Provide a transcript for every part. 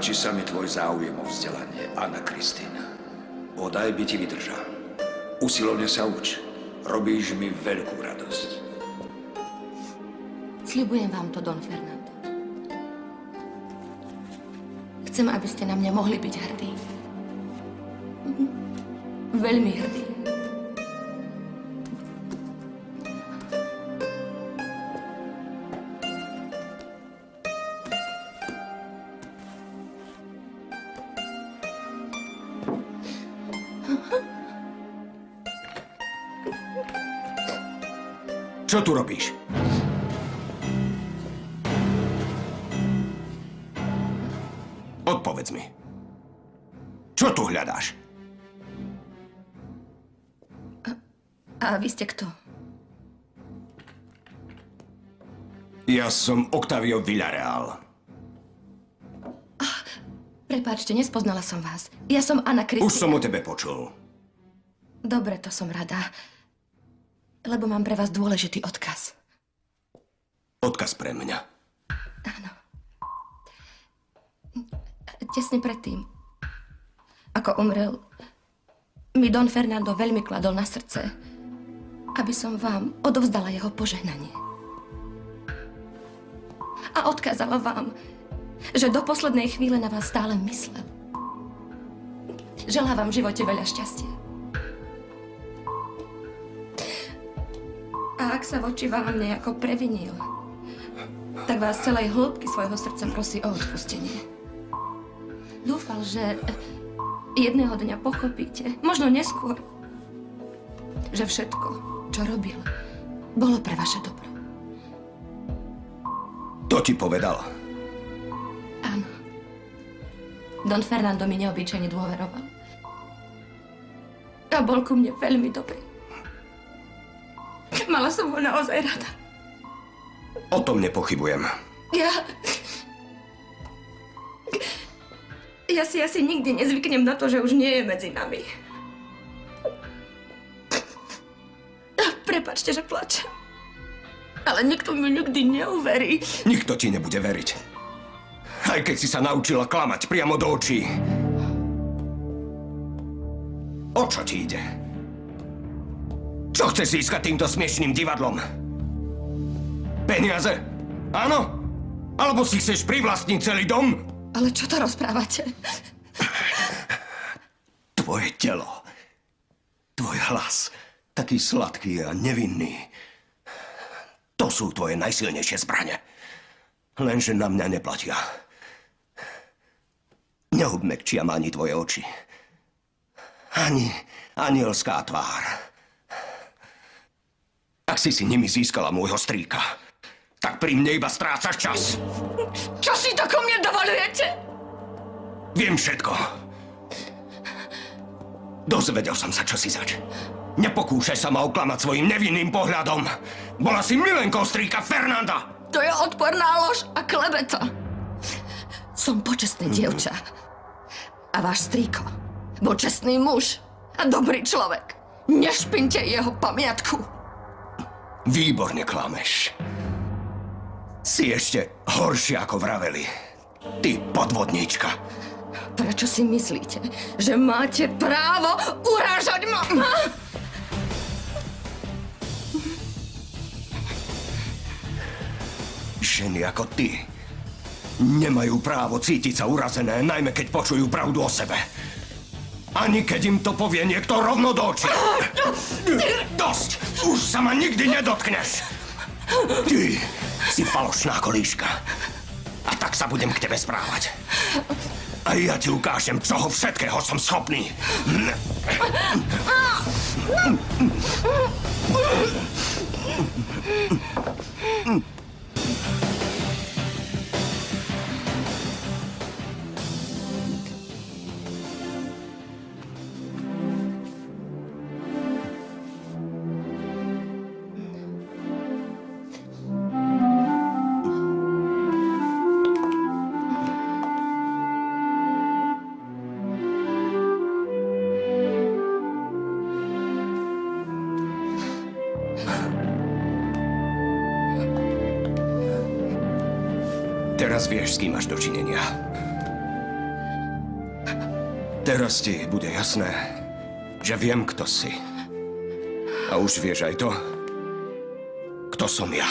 Páči sa mi tvoj záujem o vzdelanie, Anna Kristína. Bodaj by ti vydržal. Usilovne sa uč. Robíš mi veľkú radosť. Sľubujem vám to, Don Fernando. Chcem, aby ste na mňa mohli byť hrdí. Veľmi hrdí. Čo tu robíš? Odpovedz mi. Čo tu hľadáš? A vy ste kto? Ja som Octavio Villarreal. Prepáčte, nespoznala som vás. Ja som Anna Kristína. Už som o tebe počul. Dobre, to som rada. Lebo mám pre vás dôležitý odkaz. Odkaz pre mňa. Áno. Tesne predtým, ako umrel, mi Don Fernando veľmi kladol na srdce, aby som vám odovzdala jeho požehnanie. A odkázala vám, že do poslednej chvíle na vás stále myslel. Želá vám v živote veľa šťastia. A ak sa voči vám nejako previnil, tak vás z celej hĺbky svojho srdca prosí o odpustenie. Dúfal, že jedného dňa pochopíte, možno neskôr, že všetko, čo robil, bolo pre vaše dobro. To ti povedal? Áno. Don Fernando mi neobyčajne dôveroval. A bol ku mne veľmi dobrý. Mala som ho naozaj rada. O tom nepochybujem. Ja si asi nikdy nezvyknem na to, že už nie je medzi nami. Prepáčte, že plačem. Ale nikto mi nikdy neuverí. Nikto ti nebude veriť. Aj keď si sa naučila klamať priamo do očí. O čo ti ide? Čo chceš získať týmto smiešným divadlom? Peniaze? Áno? Alebo si chceš privlastniť celý dom? Ale čo to rozprávate? Tvoje telo, tvoj hlas, taký sladký a nevinný. To sú tvoje najsilnejšie zbrane. Lenže na mňa neplatia. Neobmekčia ma ani tvoje oči. Ani anielská tvár. Ak si nimi získala môjho strýka, tak pri mne iba strácaš čas. Čo si to ko mne dovolujete? Viem všetko. Dozvedel som sa, čo si zač. Nepokúšaj sa ma oklamať svojim nevinným pohľadom. Bola si milenkou strýka Fernanda. To je odporná lož a klebeta. Som počestné dievča. A váš strýko bol čestný muž a dobrý človek. Nešpinte jeho pamiatku. Výborne klameš. Si ešte horšia, ako vraveli. Ty podvodníčka. Prečo si myslíte, že máte právo urážať ma? Ženy ako ty nemajú právo cítiť sa urazené, najmä keď počujú pravdu o sebe. Ani keď im to povie niekto rovno do očí. Dosť! Už sa ma nikdy nedotkneš! Ty si falošná kolíška. A tak sa budem k tebe správať. A ja ti ukážem, čoho všetkého som schopný. Teraz vieš, s kým máš dočinenia. Teraz ti bude jasné, že viem, kto si. A už vieš aj to, kto som ja.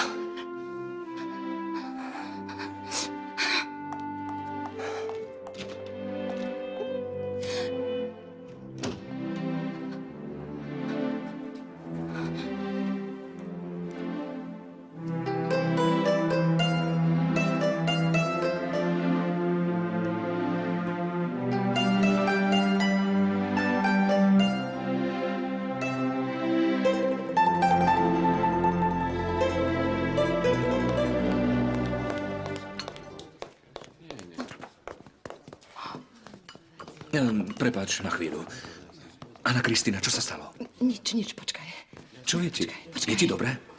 Prepáč na chvíľu. Anna Kristína, čo sa stalo? Nič, počkaj. Čo je ti? Je ti dobre?